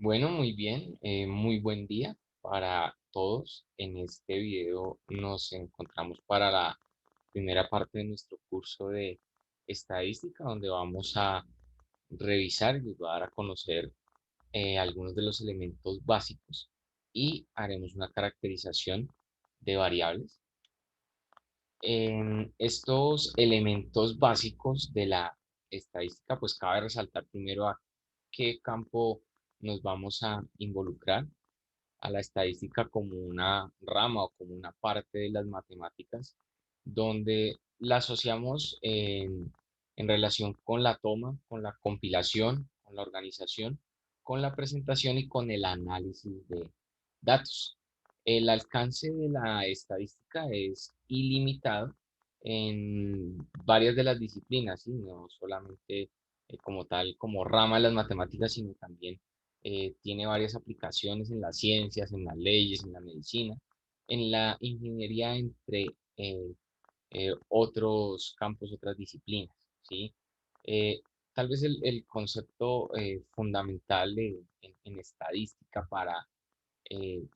Bueno, muy bien, muy buen día para todos. En este video nos encontramos para la primera parte de nuestro curso de estadística, donde vamos a revisar y les voy a dar a conocer algunos de los elementos básicos y haremos una caracterización de variables. En estos elementos básicos de la estadística, pues cabe resaltar primero a qué campo nos vamos a involucrar a la estadística como una rama o como una parte de las matemáticas, donde la asociamos en relación con la toma, con la compilación, con la organización, con la presentación y con el análisis de datos. El alcance de la estadística es ilimitado en varias de las disciplinas, ¿sí? No solamente como tal, como rama de las matemáticas, sino también tiene varias aplicaciones en las ciencias, en las leyes, en la medicina, en la ingeniería, entre otros campos, otras disciplinas, ¿sí? Eh, Tal vez el concepto fundamental en estadística para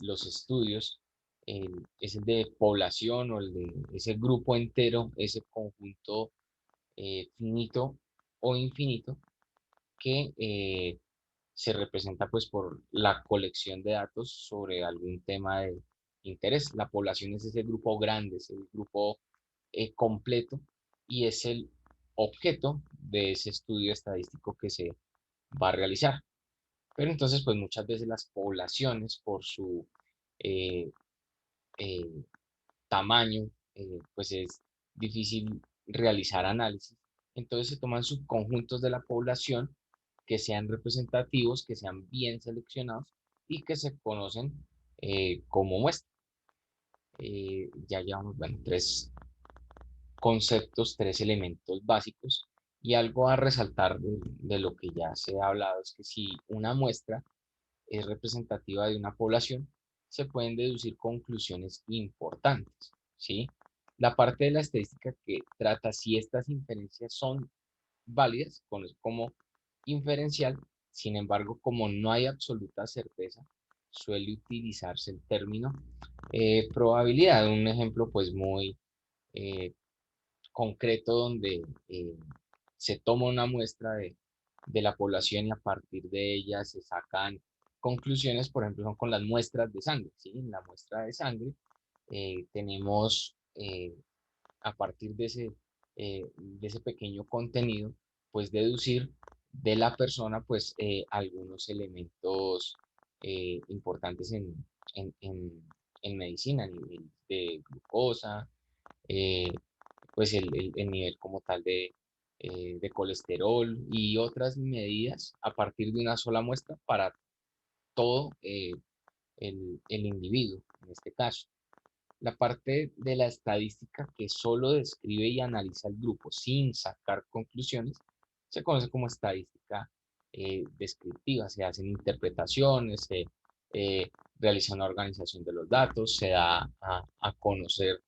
los estudios es el de población o el de ese grupo entero, ese conjunto finito o infinito que se representa pues por la colección de datos sobre algún tema de interés. La población es ese grupo grande, es el grupo completo y es el objeto de ese estudio estadístico que se va a realizar. Pero entonces pues muchas veces las poblaciones por su eh, eh, tamaño pues es difícil realizar análisis. Entonces se toman subconjuntos de la población que sean representativos, que sean bien seleccionados y que se conocen como muestra. Ya llevamos, bueno, tres conceptos, tres elementos básicos y algo a resaltar de lo que ya se ha hablado es que si una muestra es representativa de una población, se pueden deducir conclusiones importantes, ¿sí? La parte de la estadística que trata si estas inferencias son válidas, conoce como inferencial. Sin embargo, como no hay absoluta certeza, suele utilizarse el término probabilidad. Un ejemplo pues muy eh, concreto donde se toma una muestra de la población y a partir de ella se sacan conclusiones, por ejemplo, son con las muestras de sangre, ¿sí? En la muestra de sangre tenemos a partir de ese pequeño contenido, pues deducir de la persona, pues algunos elementos importantes en medicina, a nivel de glucosa, eh, pues el nivel como tal de colesterol y otras medidas a partir de una sola muestra para todo el individuo, en este caso. La parte de la estadística que solo describe y analiza el grupo sin sacar conclusiones se conoce como estadística descriptiva. Se hacen interpretaciones, se realiza una organización de los datos, se da a conocer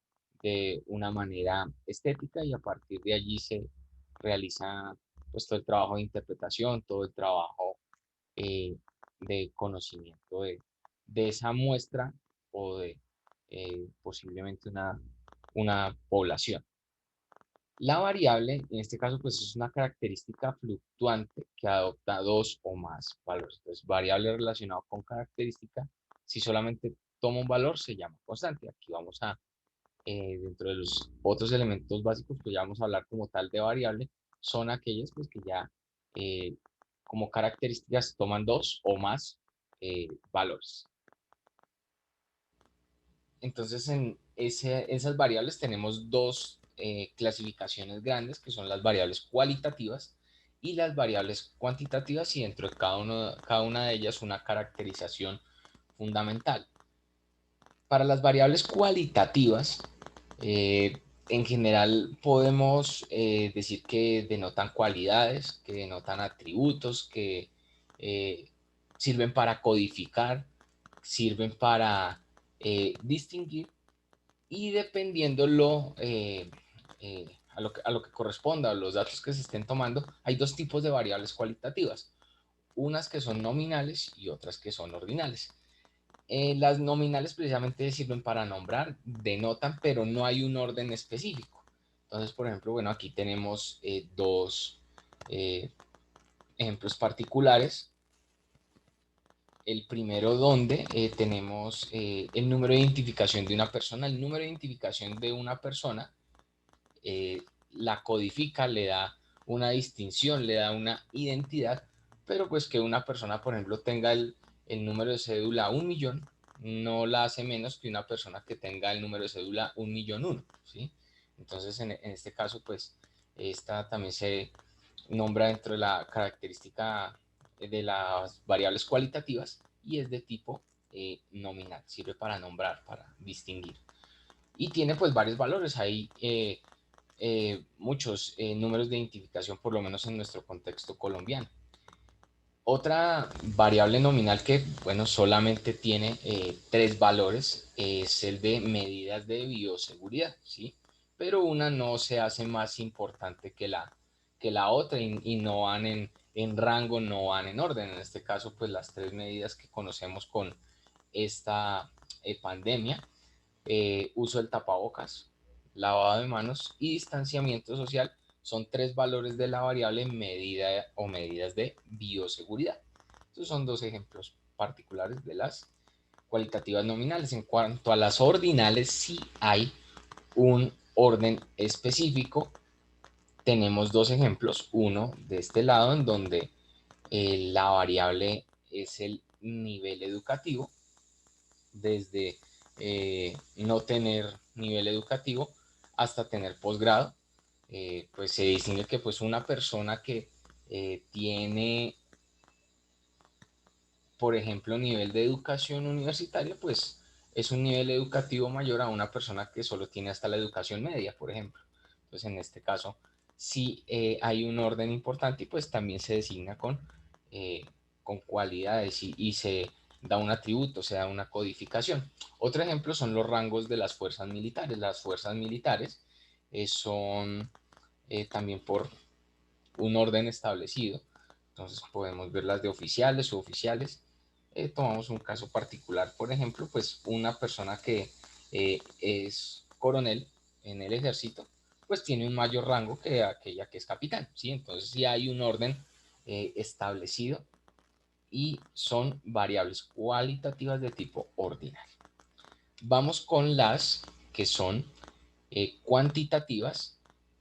de una manera estética y a partir de allí se realiza pues todo el trabajo de interpretación, todo el trabajo eh, de conocimiento de esa muestra o de posiblemente una población. La variable, en este caso, pues es una característica fluctuante que adopta dos o más valores. Entonces, variable relacionado con característica, si solamente toma un valor, se llama constante. Aquí vamos a, dentro de los otros elementos básicos, pues ya vamos a hablar como tal de variable, son aquellas pues que ya eh, como características toman dos o más valores. Entonces, en esas variables tenemos dos clasificaciones grandes, que son las variables cualitativas y las variables cuantitativas, y dentro de cada una de ellas una caracterización fundamental. Para las variables cualitativas, en general podemos decir que denotan cualidades, que denotan atributos, que eh, sirven para codificar, sirven para distinguir y dependiendo a lo que corresponda, a los datos que se estén tomando, hay dos tipos de variables cualitativas. unas que son nominales y otras que son ordinales. Las nominales precisamente sirven para nombrar, denotan, pero no hay un orden específico. Entonces, por ejemplo, bueno, aquí tenemos dos ejemplos particulares. El primero donde tenemos el número de identificación de una persona. El número de identificación de una persona eh, la codifica, le da una distinción, le da una identidad, pero pues que una persona, por ejemplo, tenga el número de cédula 1.000.000, no la hace menos que una persona que tenga el número de cédula 1.000.001, ¿sí? Entonces, en este caso, pues, esta también se nombra dentro de la característica de las variables cualitativas y es de tipo nominal, sirve para nombrar, para distinguir. Y tiene pues varios valores, hay muchos números de identificación, por lo menos en nuestro contexto colombiano. Otra variable nominal que, bueno, solamente tiene tres valores es el de medidas de bioseguridad, ¿sí? Pero una no se hace más importante que la otra y no van en rango, no van en orden. En este caso, pues las tres medidas que conocemos con esta pandemia, uso del tapabocas, lavado de manos y distanciamiento social, son tres valores de la variable medida o medidas de bioseguridad. Estos son dos ejemplos particulares de las cualitativas nominales. En cuanto a las ordinales, sí hay un orden específico. Tenemos dos ejemplos, uno de este lado en donde la variable es el nivel educativo, desde no tener nivel educativo hasta tener posgrado. Pues se distingue que pues una persona que tiene, por ejemplo, nivel de educación universitaria, pues es un nivel educativo mayor a una persona que solo tiene hasta la educación media, por ejemplo. Entonces, en este caso, sí hay un orden importante y pues también se designa con cualidades y se da un atributo, se da una codificación. Otro ejemplo son los rangos de las fuerzas militares. Las fuerzas militares son también por un orden establecido. Entonces podemos ver las de oficiales, suboficiales. Tomamos un caso particular, por ejemplo, pues una persona que es coronel en el ejército, pues tiene un mayor rango que aquella que es capitán, ¿sí? Entonces sí hay un orden establecido y son variables cualitativas de tipo ordinal. Vamos con las que son cuantitativas.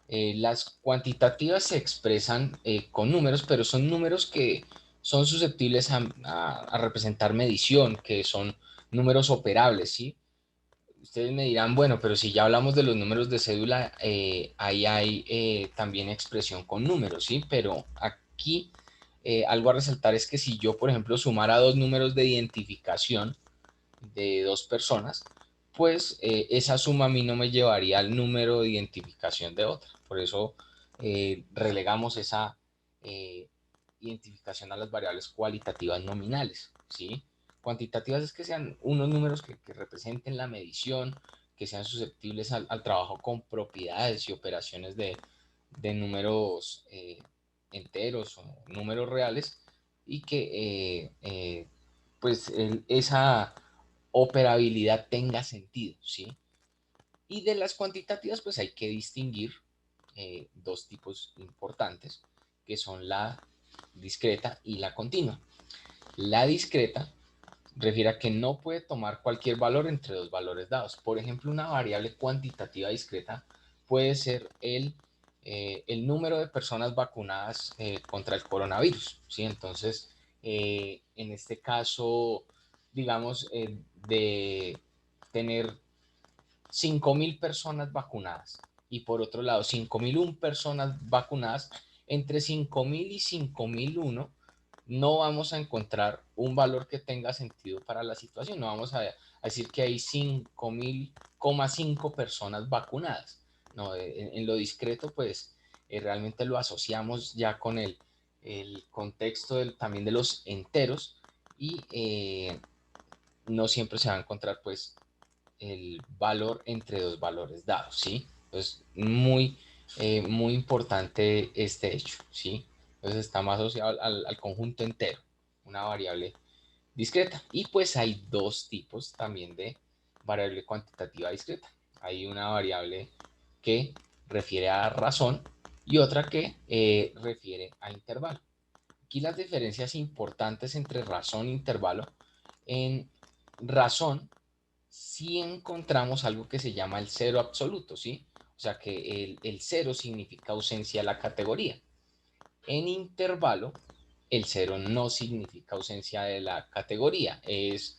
Las cuantitativas se expresan con números, pero son números que son susceptibles a representar medición, que son números operables, ¿sí? Ustedes me dirán, bueno, pero si ya hablamos de los números de cédula, ahí hay también expresión con números, ¿sí? Pero aquí algo a resaltar es que si yo, por ejemplo, sumara dos números de identificación de dos personas, pues esa suma a mí no me llevaría al número de identificación de otra. Por eso relegamos esa identificación a las variables cualitativas nominales, ¿sí? Cuantitativas es que sean unos números que representen la medición, que sean susceptibles al trabajo con propiedades y operaciones de números enteros o números reales y que pues esa operabilidad tenga sentido, ¿sí? Y de las cuantitativas, pues hay que distinguir dos tipos importantes, que son la discreta y la continua. La discreta refiere a que no puede tomar cualquier valor entre dos valores dados. Por ejemplo, una variable cuantitativa discreta puede ser el número de personas vacunadas contra el coronavirus, ¿sí? Entonces, en este caso, digamos, de tener 5.000 personas vacunadas y por otro lado 5.001 personas vacunadas, entre 5.000 y 5.001 no vamos a encontrar un valor que tenga sentido para la situación. No vamos a decir que hay 5.000,5 personas vacunadas. No, en lo discreto, pues realmente lo asociamos ya con el contexto también de los enteros y no siempre se va a encontrar pues el valor entre dos valores dados, ¿sí? Entonces, muy importante este hecho, ¿sí? Entonces está más asociado al conjunto entero. una variable discreta. Y pues hay dos tipos también de variable cuantitativa discreta. Hay una variable que refiere a razón y otra que refiere a intervalo. Aquí las diferencias importantes entre razón e intervalo. En razón sí encontramos algo que se llama el cero absoluto, ¿sí? O sea que el cero significa ausencia de la categoría. En intervalo, el cero no significa ausencia de la categoría, es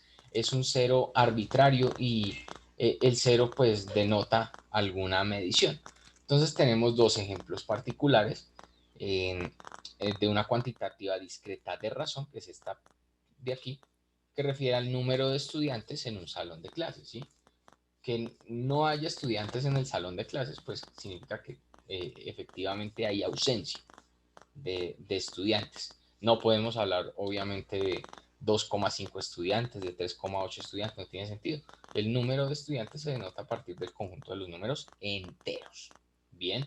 un cero arbitrario y el cero pues denota alguna medición. Entonces tenemos dos ejemplos particulares de una cuantitativa discreta de razón, que es esta de aquí, que refiere al número de estudiantes en un salón de clases, ¿sí? Que no haya estudiantes en el salón de clases, pues significa que efectivamente hay ausencia de estudiantes. No podemos hablar, obviamente, de 2,5 estudiantes, de 3,8 estudiantes, no tiene sentido. El número de estudiantes se denota a partir del conjunto de los números enteros. Bien,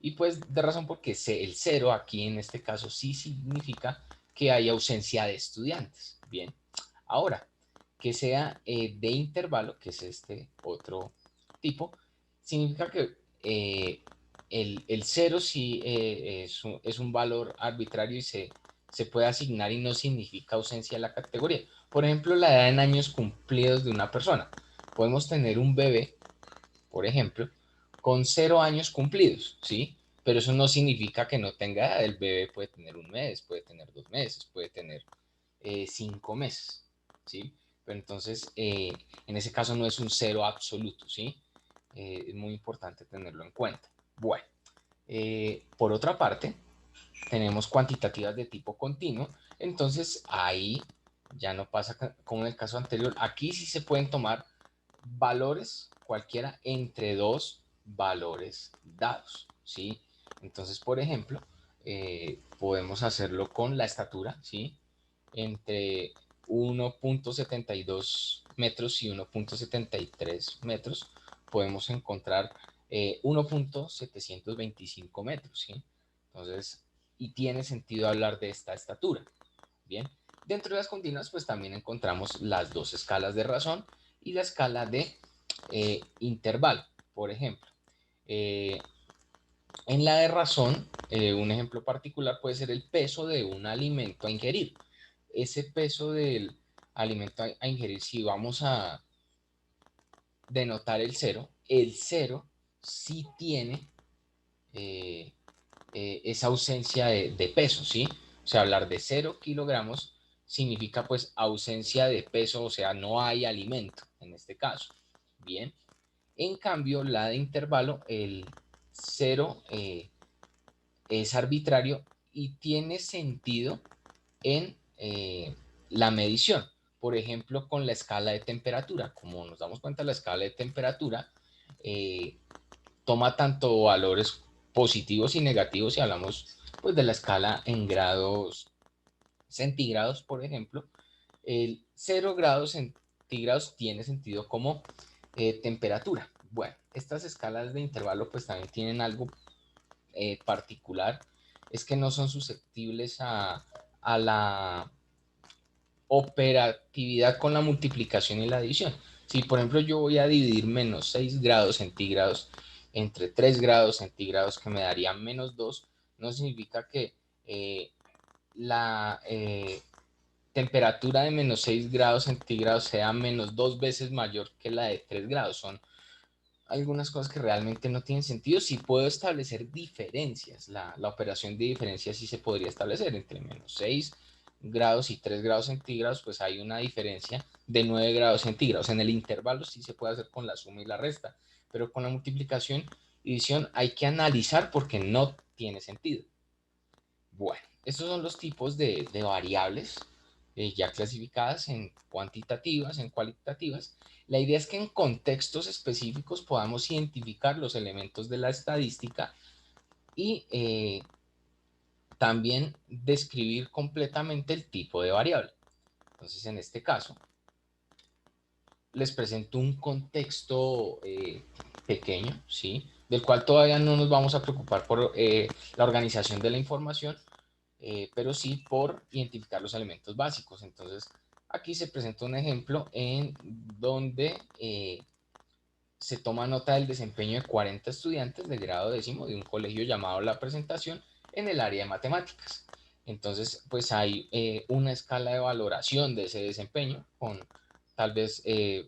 y pues de razón porque el cero aquí en este caso sí significa que hay ausencia de estudiantes. Bien, ahora, que sea de intervalo, que es este otro tipo, significa que el cero sí es un valor arbitrario y se puede asignar y no significa ausencia de la categoría. Por ejemplo, la edad en años cumplidos de una persona. Podemos tener un bebé, por ejemplo, con 0 años cumplidos, ¿sí? Pero eso no significa que no tenga edad. El bebé puede tener un mes, puede tener 2 meses, puede tener 5 meses, ¿sí? Pero entonces, en ese caso no es un cero absoluto, ¿sí? Es muy importante tenerlo en cuenta. Bueno, por otra parte, tenemos cuantitativas de tipo continuo, entonces ahí ya no pasa como en el caso anterior, aquí sí se pueden tomar valores cualquiera entre dos valores dados, ¿sí? Entonces, por ejemplo, podemos hacerlo con la estatura, ¿sí? Entre 1,72 metros y 1,73 metros, podemos encontrar 1,725 metros, ¿sí? Entonces, y tiene sentido hablar de esta estatura. Bien, dentro de las continuas, pues también encontramos las dos escalas de razón y la escala de intervalo, por ejemplo. Eh, en la de razón, un ejemplo particular puede ser el peso de un alimento a ingerir. Ese peso del alimento a ingerir, si vamos a denotar el cero sí tiene eh, esa ausencia de peso, ¿sí? O sea, hablar de 0 kilogramos significa pues ausencia de peso, o sea, no hay alimento en este caso. Bien, en cambio, la de intervalo, el cero es arbitrario y tiene sentido en la medición. Por ejemplo, con la escala de temperatura. Como nos damos cuenta, la escala de temperatura eh, toma tanto valores positivos y negativos si hablamos pues, de la escala en grados centígrados, por ejemplo. El 0 grados centígrados tiene sentido como temperatura. Bueno, estas escalas de intervalo pues también tienen algo particular, es que no son susceptibles a la operatividad con la multiplicación y la división. Si por ejemplo yo voy a dividir menos 6 grados centígrados entre 3 grados centígrados que me daría menos 2, no significa que la temperatura de menos 6 grados centígrados sea menos 2 veces mayor que la de 3 grados. Son algunas cosas que realmente no tienen sentido. Sí puedo establecer diferencias. La operación de diferencia sí se podría establecer entre menos 6 grados y 3 grados centígrados, pues hay una diferencia de 9 grados centígrados. En el intervalo sí se puede hacer con la suma y la resta, pero con la multiplicación y división hay que analizar porque no tiene sentido. Bueno, estos son los tipos de variables ya clasificadas en cuantitativas, en cualitativas. La idea es que en contextos específicos podamos identificar los elementos de la estadística y también describir completamente el tipo de variable. Entonces, en este caso, les presento un contexto pequeño, ¿sí? Del cual todavía no nos vamos a preocupar por la organización de la información, pero sí por identificar los elementos básicos. Entonces, aquí se presenta un ejemplo en donde se toma nota del desempeño de 40 estudiantes de grado décimo de un colegio llamado La Presentación en el área de matemáticas. Entonces, pues hay una escala de valoración de ese desempeño, con tal vez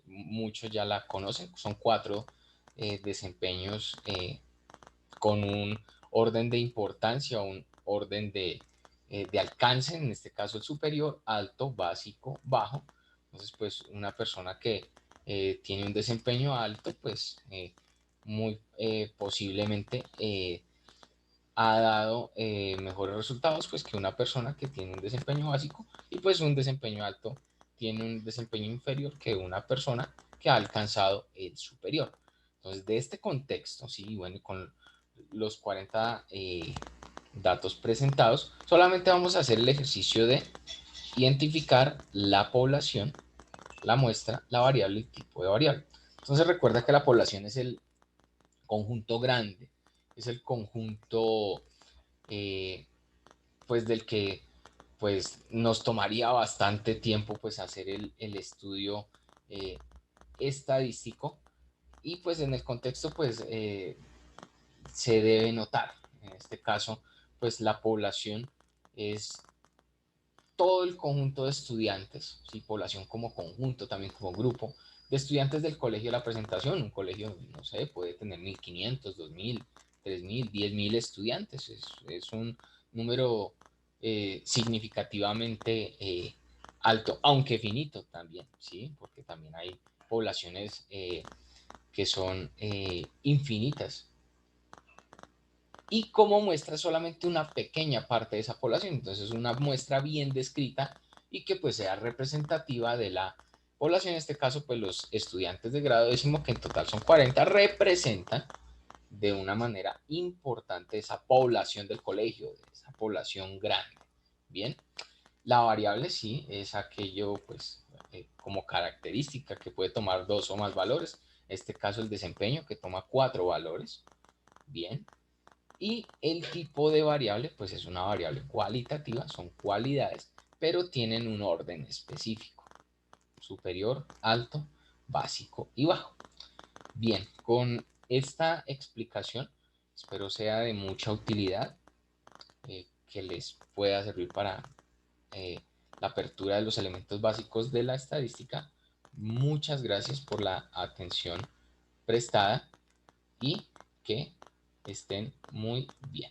muchos ya la conocen, son 4 desempeños con un orden de importancia, un orden de alcance, en este caso el superior, alto, básico, bajo. Entonces, pues una persona que tiene un desempeño alto, pues muy posiblemente ha dado mejores resultados pues que una persona que tiene un desempeño básico, y pues un desempeño alto tiene un desempeño inferior que una persona que ha alcanzado el superior. Entonces, de este contexto, sí, bueno, con los 40 datos presentados, solamente vamos a hacer el ejercicio de identificar la población, la muestra, la variable y el tipo de variable. Entonces, recuerda que la población es el conjunto grande, es el conjunto eh, pues del que pues nos tomaría bastante tiempo pues hacer el estudio eh, estadístico, y pues en el contexto pues se debe notar, en este caso pues la población es todo el conjunto de estudiantes, ¿sí? Población como conjunto, también como grupo de estudiantes del colegio de La Presentación. Un colegio, no sé, puede tener 1500, 2000, 3000, 10.000 estudiantes. Es un número significativamente alto, aunque finito también, ¿sí? Porque también hay poblaciones que son infinitas, y como muestra solamente una pequeña parte de esa población. Entonces, una muestra bien descrita y que pues sea representativa de la población. En este caso, pues los estudiantes de grado décimo, que en total son 40, representan de una manera importante esa población del colegio, de esa población grande. Bien, la variable sí es aquello pues como característica que puede tomar 2 o más valores. En este caso, el desempeño, que toma 4 valores. Bien, y el tipo de variable, pues es una variable cualitativa, son cualidades, pero tienen un orden específico: superior, alto, básico y bajo. Bien, con esta explicación espero sea de mucha utilidad, que les pueda servir para eh, la apertura de los elementos básicos de la estadística. Muchas gracias por la atención prestada y que estén muy bien.